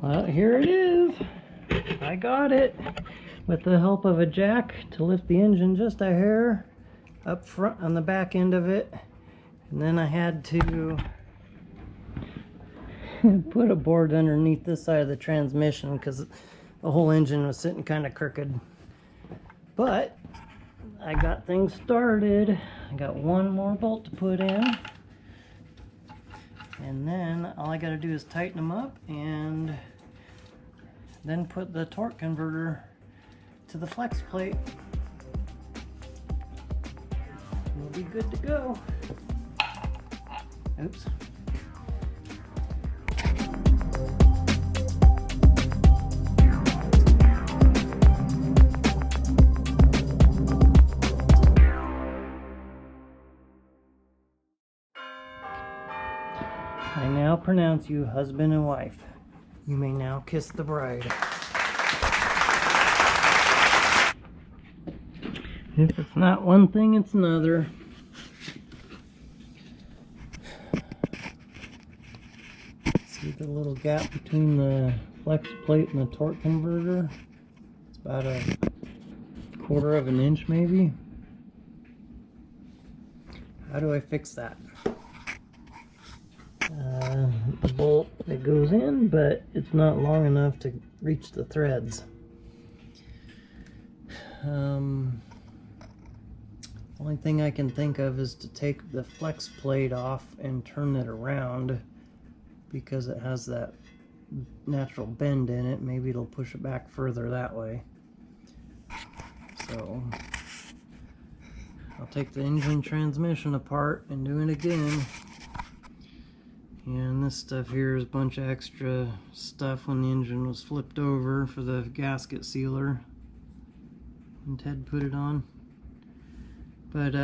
Well, here it is. I got it with the help of a jack to lift the engine just a hair up front on the back end of it. And then I had to put a board underneath this side of the transmission because the whole engine was sitting kind of crooked. But I got things started. I got one more bolt to put in. And then all I got to do is tighten them up and then put the torque converter to the flex plate. We'll be good to go. Oops. I now pronounce you husband and wife. You may now kiss the bride. If it's not one thing, it's another. See the little gap between the flex plate and the torque converter? It's about a 1/4 of an inch maybe. How do I fix that? The bolt that goes in, but it's not long enough to reach the threads. Only thing I can think of is to take the flex plate off and turn it around because it has that natural bend in it. Maybe it'll push it back further that way. So I'll take the engine transmission apart and do it again. And this stuff here is a bunch of extra stuff when the engine was flipped over for the gasket sealer. And Ted put it on. But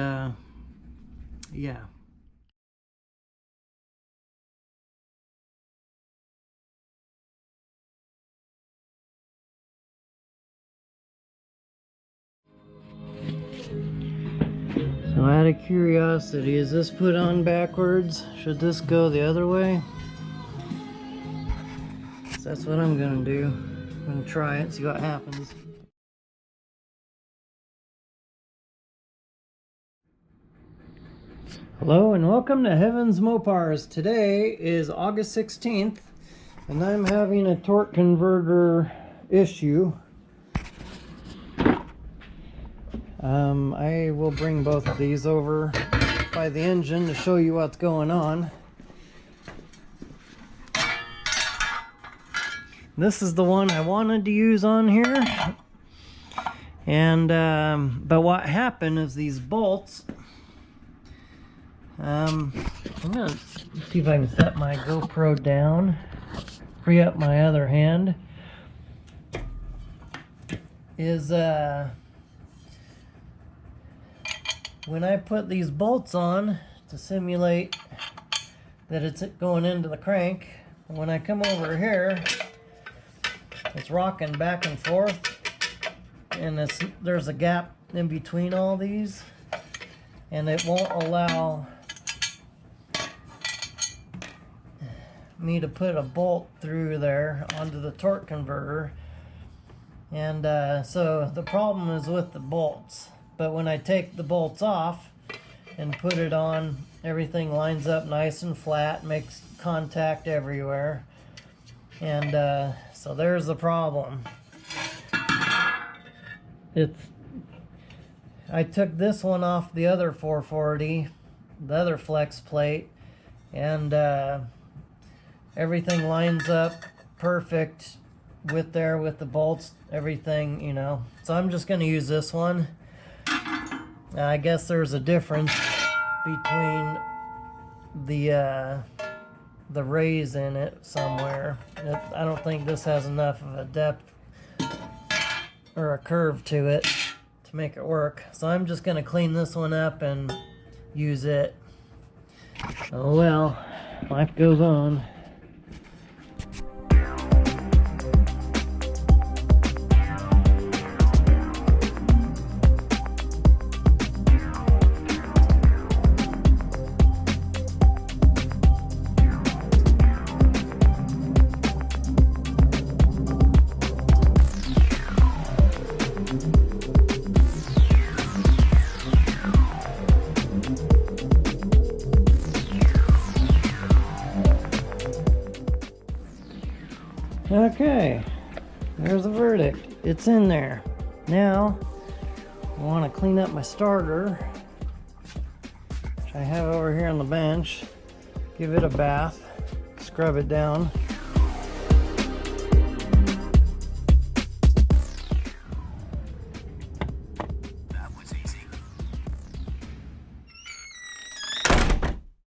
yeah. So out of curiosity, is this put on backwards? Should this go the other way? So that's what I'm gonna do. I'm gonna try it, see what happens. Hello and welcome to Heaven's Mopars. Today is August 16th and I'm having a torque converter issue. I will bring both of these over by the engine to show you what's going on. This is the one I wanted to use on here. And but what happened is these bolts, I'm gonna see if I can set my GoPro down, free up my other hand, is when I put these bolts on to simulate that it's going into the crank, when I come over here, it's rocking back and forth, and there's a gap in between all these, and it won't allow me to put a bolt through there onto the torque converter. And so the problem is with the bolts. But when I take the bolts off and put it on, everything lines up nice and flat, makes contact everywhere. And so there's the problem. I took this one off the other 440, the other flex plate, and everything lines up perfect with the bolts, everything, you know. So I'm just going to use this one. I guess there's a difference between the raise in it somewhere. I don't think this has enough of a depth or a curve to it to make it work. So I'm just going to clean this one up and use it. Oh well, life goes on. Okay, there's the verdict. It's in there. Now, I want to clean up my starter, which I have over here on the bench. Give it a bath, scrub it down.